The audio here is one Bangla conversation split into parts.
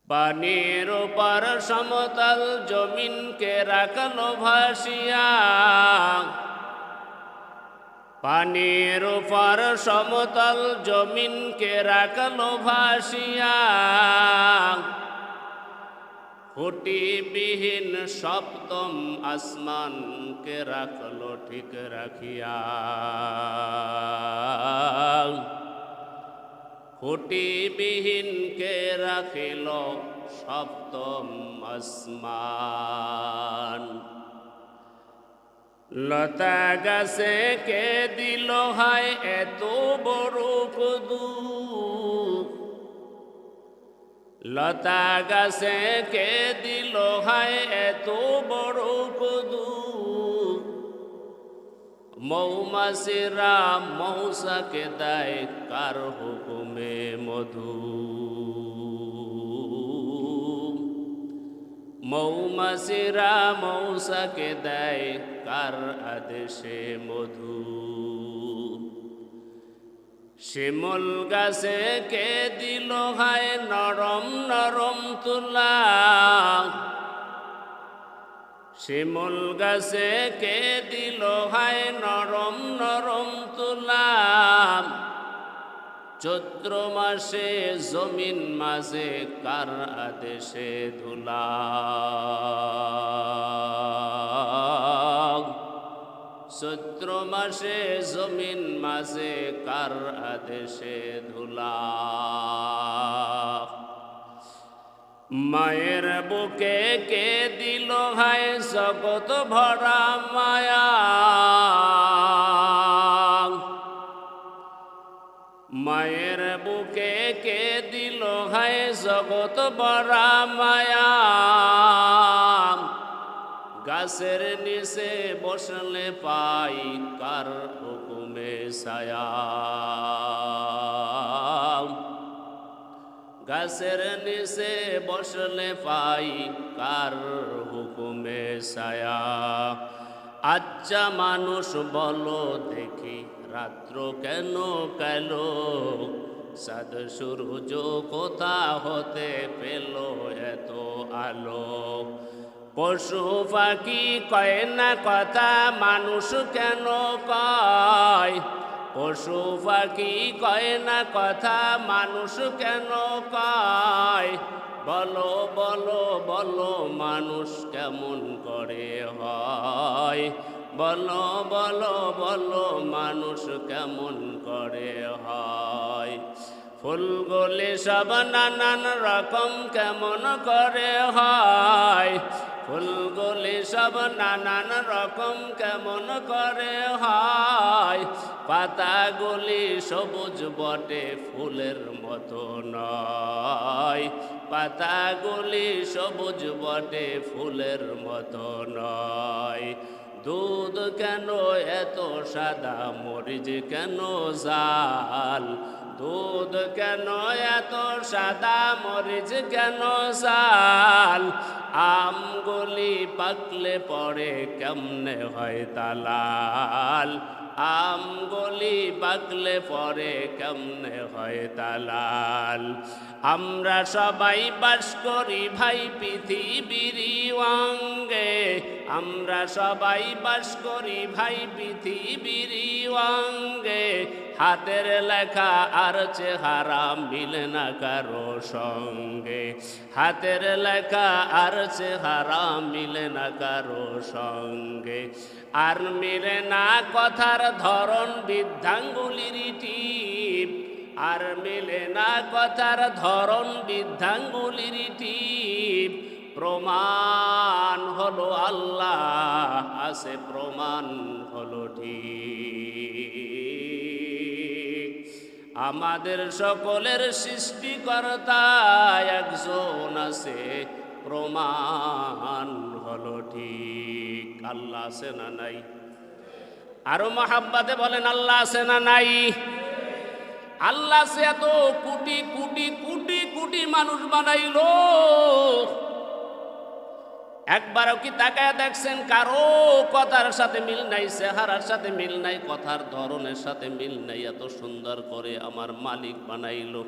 পানির উপর সমতল জমিনকে রাখলো ভাসিয়া, পানির উপর সমতল জমিনকে রাখলো ভাসিয়া, খুঁটিবিহীন সপ্তম আসমানকে রাখলো ঠিক রাখিয়া, খুঁটিবিহীনকে রাখিল সপ্তম আসমান। লতা গাছে কে দিল হায় এত বড় কদু, লতা গাছে কে দিল হায় এত বড় কদু, মৌমাছিরা মৌসাকে দেয় কার হুকুমে মধু, মৌমাছিরা মৌসাকে দেয় কার আদেশে মধু। শিমুল গাছে কে দিল হায় নরম নরম তুলা, শিমুল গাছে কে দিল হায় নরম নরম তুলা, চৈত্র মাসে জমিন মাঝে কার আদেশে ধুলা, চৈত্র মাসে জমিন মাঝে কার আদেশে ধুলা। মায়ের বুকে কে দিল হায় জগৎ ভরা মায়া, মায়ের বুকে কে দিল হায় জগৎ ভরা মায়া, গাছের নিচে বসলে পাই কার হুকুমে ছায়া, গাছের নিচে বসলে পাই কার হুকুমে ছায়া। আচ্ছা মানুষ বলো দেখি রাত্র কেন কাল, চাঁদ সূর্য কোথা হতে পেল এত আলো, পশু পাখি কয় না কথা মানুষ কেন কয়, পশু পাখি কয় না কথা মানুষ কেন কয়, বলো বলো বলো মানুষ কেমন করে হয়, বলো বলো বলো মানুষ কেমন করে হয়। ফুলগুলি সব নানান রকম কেমন করে হয়, ফুলগুলি সব নানান রকম কেমন করে হয়, পাতাগুলি সবুজ বটে ফুলের মতো নয়, পাতাগুলি সবুজ বটে ফুলের মতো নয়। দুধ কেন এত সাদা মরিচ কেন জাল, দুধ কেন এত সাদা মরিচ কেন জাল, আমগুলি পাকলে পরে কেমনে হয় তালাল, আমগুলি পাকলে পরে কেমনে হয় তালাল। আমরা সবাই বাস করি ভাই পৃথিবীর অঙ্গে, আমরা সবাই বাস করি ভাই পৃথিবীর অঙ্গে, হাতের লেখা আর চেহারা মিলে না কারো সঙ্গে, হাতের লেখা আর চেহারা মিলে না কারো সঙ্গে, আর মিলে না কথার ধরন বৃদ্ধাঙ্গুলির টিপ, আর মিলে না কথার ধরন বৃদ্ধাঙ্গুলির টিপ। প্রমাণ হলো আল্লাহ আছে, প্রমাণ হলো ঠিক, আমাদের সকলের সৃষ্টিকর্তা একজন আছে, প্রমাণ হলো ঠিক। আল্লাহ আছে না নাই? আরো মহাব্বাতে বলেন আল্লাহ আছে না নাই? আল্লাহ সে এত কোটি কোটি কোটি কোটি মানুষ বানাইলো, একবারও কি তাকায় দেখছেন কারো কথার সাথে মিল নাই, চেহারার সাথে মিল নাই, কথার ধরনের সাথে মিল নাই? এত সুন্দর করে আমার মালিক বানাইলো।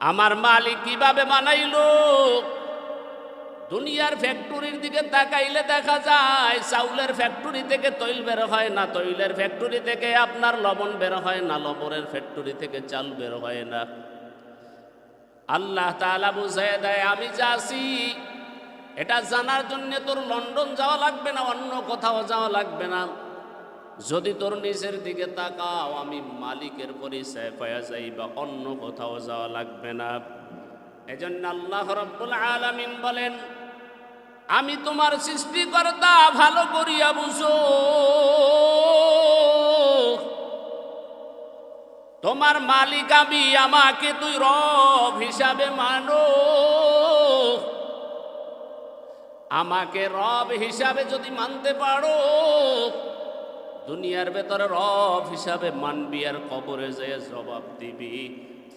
আমার মালিক কিভাবে বানাইলো? দুনিয়ার ফ্যাক্টরির দিকে তাকাইলে দেখা যায় চাউলের ফ্যাক্টরি থেকে তৈল বের হয় না, তৈলের ফ্যাক্টরি থেকে আপনার লবণ বের হয় না, লবণের ফ্যাক্টরি থেকে চাল বের হয় না। আল্লাহ তাআলা বুঝায় দেয়, আমি যাচ্ছি এটা জানার জন্য তোর লন্ডন যাওয়া লাগবে না, অন্য কোথাও যাওয়া লাগবে না। যদি তোর নিচের দিকে তাকাও আমি মালিকের পরিচয় পাওয়া যাইবা, অন্য কোথাও যাওয়া লাগবে না। এজন্য আল্লাহ রাব্বুল আলামিন বলেন, আমি তোমার সৃষ্টিকর্তা, ভালো করিয়া বুঝো। তোমার মালিক আমি, আমাকে তুই রব হিসাবে মানো। আমাকে রব হিসাবে যদি মানতে পারো, দুনিয়ার ভেতরে রব হিসাবে মানবি আর কবরে যেয়ে জবাব দিবি।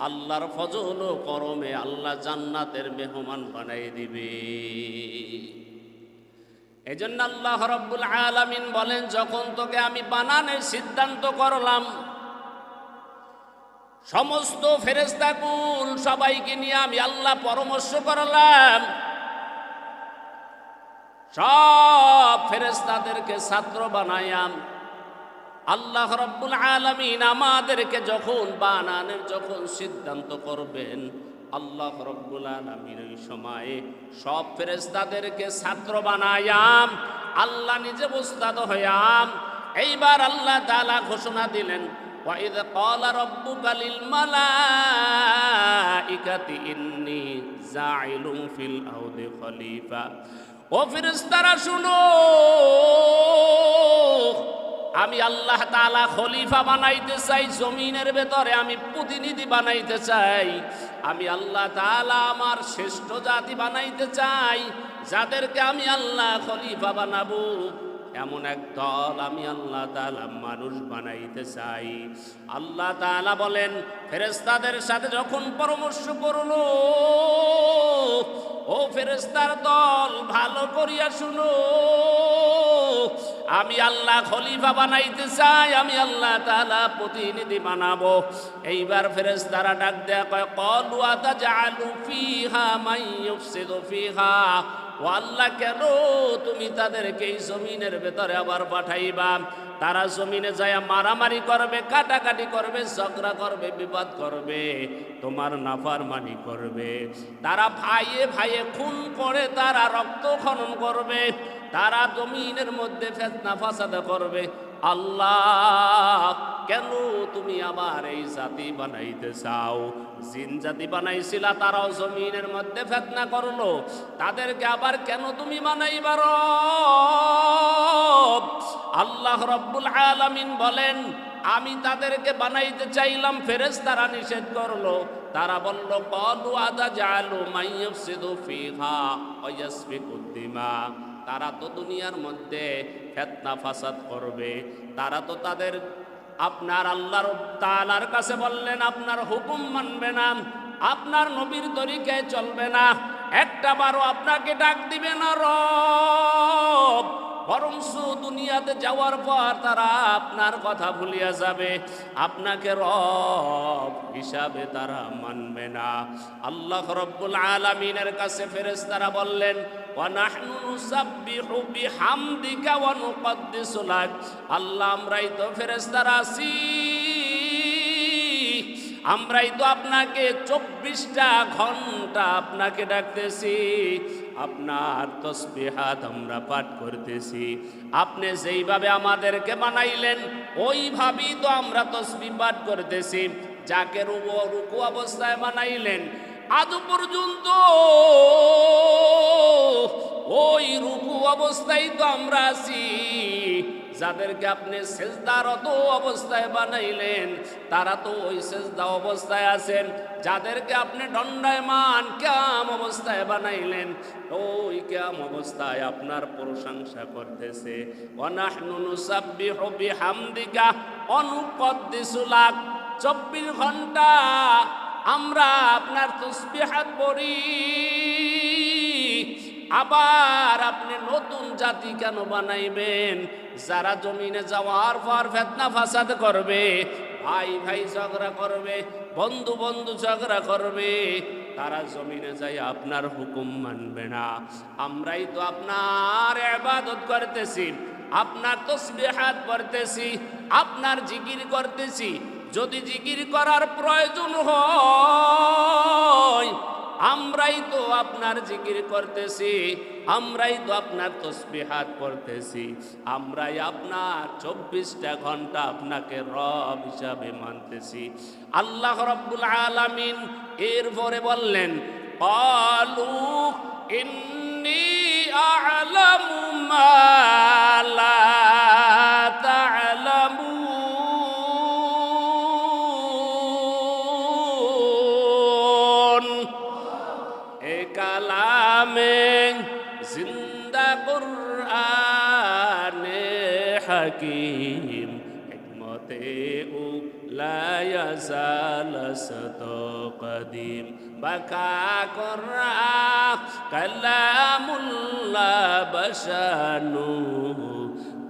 আল্লাহর ফজল ও করমে আল্লাহ জান্নাতের মেহমান বানাই দিবে। এজন্য আল্লাহ রাব্বুল আলামিন বলেন, যখন তোকে আমি বানানোর সিদ্ধান্ত করলাম, সমস্ত ফেরেশতাকুল সবাইকে নিয়ে আমি আল্লাহ পরামর্শ করলাম। সব ফেরেশতাদেরকে ছাত্র বানায়াম। আল্লাহ রাব্বুল আলামিন আমাদেরকে যখন বানানোর যখন সিদ্ধান্ত করবেন, আল্লাহ রাব্বুল আলামিন ওই সময়ে সব ফেরেশতাদেরকে ছাত্র বানায়াম, আল্লাহ নিজে উস্তাদ হয়াম। এইবার আল্লাহ তাআলা ঘোষণা দিলেন, وَإِذْ قَالَ رَبُّكَ لِلْمَلَائِكَةِ إِنِّي جَاعِلٌ فِي الْأَرْضِ خَلِيفَةً। ও ফেরেশতারা শুনো, আমি আল্লাহ তাআলা খলিফা বানাইতে চাই, জমিনের ভেতরে আমি প্রতিনিধি বানাইতে চাই। আমি আল্লাহ তাআলা আমার শ্রেষ্ঠ জাতি বানাইতে চাই, যাদেরকে আমি আল্লাহ খলিফা বানাবো। এমন এক দল আমি আল্লাহ তাআলা মানুষ বানাইতে চাই। আল্লাহ তাআলা বলেন, ফেরেশতাদের সাথে যখন পরামর্শ করলো, ও ফেরেশতার দল ভালো করিয়া শুনো, আমি আল্লাহ খলিফা বানাইতে চাই, আমি আল্লাহ তাআলা প্রতিনিধি বানাবো। এইবার ফেরেশতারা ডাক দেয়া কয়, ক্বালু আতাজআলু ফিহা মান ইউফসিদু ফিহা। ও আল্লাহ, কেন তুমি তাদেরকে এই জমিনের ভেতরে আবার পাঠাইবা? তারা জমিনে যায় মারামারি করবে, কাটাকাটি করবে, ঝগড়া করবে, বিবাদ করবে, তোমার নাফরমানি করবে। তারা ভাইয়ে ভাইয়ে খুন করে, তারা রক্ত খনন করবে, তারা জমিনের মধ্যে ফিতনা ফাসাদ করবে। আল্লাহ, কেন তুমি আবার এই জাতি বানাইতে চাও? জিন জাতি বানাইছিলা, তারাও জমিনের মধ্যে ফিতনা করলো, তাদেরকে আবার কেন তুমি বানাইবা রব? আল্লাহ রাব্বুল আলামিন বলেন, আমি তাদেরকে বানাইতে চাইলাম, ফেরেশতারা নিষেধ করলো। তারা বলল, ক্বালু আতাজআলু মান ইউফসিদু ফিহা ওয়া ইয়াসফিকুদ দিমা। তারা তো দুনিয়ার মধ্যে ফিতনা ফাসাদ করবে, তারা তো তাদের আপনার আল্লাহর তাআলার কাছে বললেন আপনার হুকুম মানবে না, আপনার নবীর তরিকায় চলবে না, একটা বারও আপনাকে ডাক দিবে না রব। বরঞ্চ দুনিয়াতে যাওয়ার পর তারা আপনার কথা ভুলিয়া যাবে, আপনাকে রব হিসাবে তারা মানবে না। আল্লাহ রাব্বুল আলামিনের কাছে ফেরেশতারা বললেন, ওয়া নাহনু নুসাব্বিহু বিহামদিকা ওয়া নুকদ্দিসু লাক। আল্লাহ, আমরাই তো ফেরেশতারা আছি, আমরাই তো আপনাকে 24টা ঘন্টা আপনাকে ডাকতেছি, আপনার তসবিহাত আমরা পাঠ করতেছি। আপনি যেইভাবে আমাদেরকে বানাইলেন ওইভাবেই তো আমরা তসবিহ পাঠ করতেছি। যাকে রুকু অবস্থায় বানাইলেন, আজ পর্যন্ত ওই রুকু অবস্থায় তো আমরা আছি। যাদেরকে আপনি সেজদারত অবস্থায় বানাইলেন, তারা তো ওই সেজদা অবস্থায় আছেন। যাদেরকে আপনি দণ্ডায়মান কিয়াম অবস্থায় বানাইলেন, ওই কিয়াম অবস্থায় আপনার প্রশংসা করতেছে। ওয়া নাহনু নুসাব্বিহু বিহামদিকা ওয়া নুকদ্দিসু লাক। 24 ঘন্টা আমরা আপনার তাসবিহাত পড়ি। আবার আপনি নতুন জাতি কেন বানাইবেন, যারা জমিনে যাওয়ার পর ফিতনা ফাসাদ করবে, ভাই ভাই ঝগড়া করবে, বন্ধু বন্ধু ঝগড়া করবে, তারা জমিনে যায় আপনার হুকুম মানবে না। আমরাই তো আপনার ইবাদত করতেছি, আপনার তাসবিহাত পড়তেছি, আপনার জিকির করতেছি। যদি জিকির করার প্রয়োজন হয়, আমরাই তো আপনার জিকির করতেছি, আমরাই তো আপনার তাসবিহাত পড়তেছি, আমরাই আপনার 24টা ঘন্টা আপনাকে রব হিসাবে মানতেছি। আল্লাহ রাব্বুল আলামিন এরপরে বললেন, ক্বালু ইন্নী আ'লামু মা লা তা'লামুন। এ কালামে জিন্দা কুরআনে হাকিম, হিকমতে ও লা ইয়াজাল সাদা কদিম। বাকা কুরআন কালামুল্লাহ বাশানু,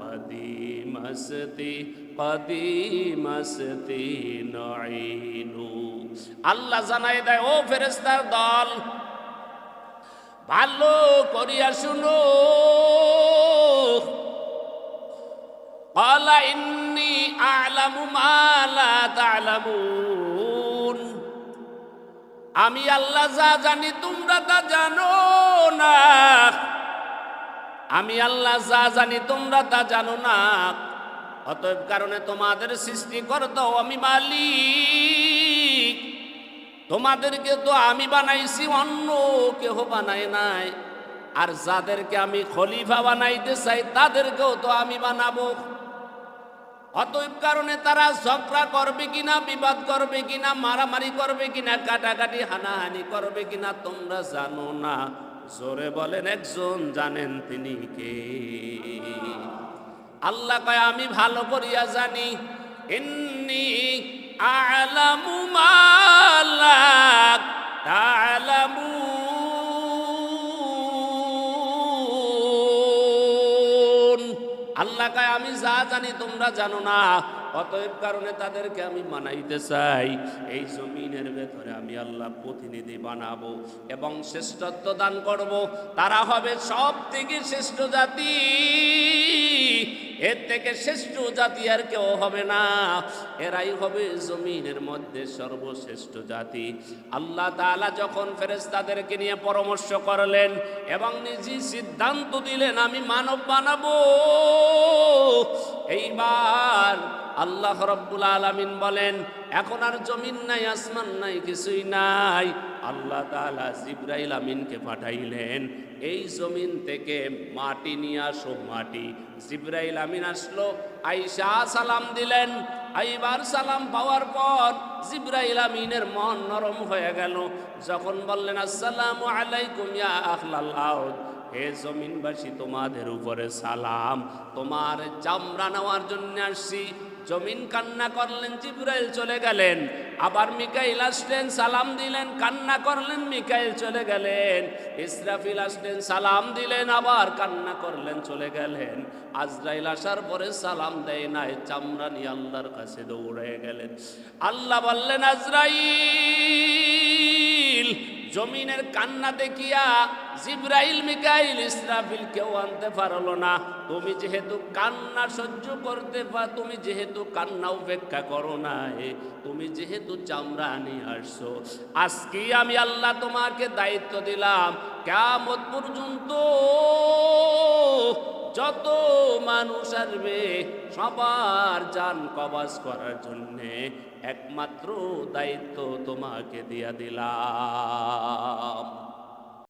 কদিমাসতি কদিমাসতি নাইনু। আল্লাহ জানাই দেয়, ও ফেরেশতার দল, ভালো করিয়া শুনো। ক্বালা ইন্নী আ'লামু মা লা তা'লামুন। আমি আল্লাহ যা জানি তোমরা তা জানো না। আমি আল্লাহ যা জানি তোমরা তা জানো না। অতএব কারণে তোমাদের সৃষ্টিকর্তাও আমি মালিক। তোমাদেরকে তো আমি বানাইছি, অন্য কেহ বানায় নাই। আর যাদেরকে আমি খলিফা বানাইতে চাই তাদেরকেও তো আমি বানাবো। অতএব কারণে তারা ঝগড়া করবে কিনা, বিবাদ করবে কিনা, মারামারি করবে কিনা, কাটাকাটি হানাহানি করবে কিনা তোমরা জানো না। জোরে বলেন, একজন জানেন, তিনি কে? আল্লাহ কয়, আমি ভালো করিয়া জানি। ইন্নী আ'লামু মা লা তা'লামুন। আল্লাহ কয়, আমি যা জানি তোমরা জানো না। অতএব কারণে তাদেরকে আমি মানাইতে চাই। এই জমিনের ভেতরে আমি আল্লাহ প্রতিনিধি বানাবো এবং শ্রেষ্ঠত্ব দান করব। তারা হবে সব থেকে শ্রেষ্ঠ জাতি। এর থেকে শ্রেষ্ঠ জাতি আর কেউ হবে না। এরাই হবে জমিনের মধ্যে সর্বশ্রেষ্ঠ জাতি। আল্লাহ তাআলা যখন ফেরেশতাদেরকে নিয়ে পরামর্শ করলেন এবং নিজে সিদ্ধান্ত দিলেন, আমি মানব বানাবো, এইবার আল্লাহ রাব্বুল আলামিন বলেন, এখন আর জমিন নাই, আসমান নাই, কিছুই নাই। আল্লাহ তাআলা জিবরাইল আমিনকে পাঠাইলেন, এই জমিন থেকে মাটি নিয়ে আসো, মাটি। জিবরাইল আমিন আসলো, আয়েশা সালাম দিলেন। এইবার সালাম পাওয়ার পর জিবরাইল আমিনের মন নরম হয়ে গেল। যখন বললেন, আসসালামু আলাইকুম ইয়া আহলাল আরদ, হে জমিনবাসী, তোমাদের উপরে সালাম, তোমার চামড়া নেওয়ার জন্য আসছি। জমিন কান্না করলেন, জিবরাইল চলে গেলেন। আবার মিকাইল আসলেন, সালাম দিলেন, কান্না করলেন, মিকাইল চলে গেলেন। ইসরাফিল আসলেন, সালাম দিলেন, আবার কান্না করলেন, চলে গেলেন। আজরাইল আসার পরে সালাম দেয় নাই, চামড়া নিয়ে আল্লাহর কাছে দৌড়ে গেলেন। আল্লাহ বললেন, আজরাইল, জমিনের কান্না দেখিয়া জিবরাইল, মিকাইল, ইসরাফিল কেউ আনতে পারলো না। তুমি যেহেতু কান্না সহ্য করতে তুমি যেহেতু কান্না উপেক্ষা করো না, তুমি যেহেতু চামড়া নিয়ে আসছো, আজকে আমি আল্লাহ তোমাকে দায়িত্ব দিলাম, কিয়ামত পর্যন্ত যত মানুষ আসবে সবার জান কবজ করার জন্যে একমাত্র দায়িত্ব তোমাকে দিয়া দিলাম।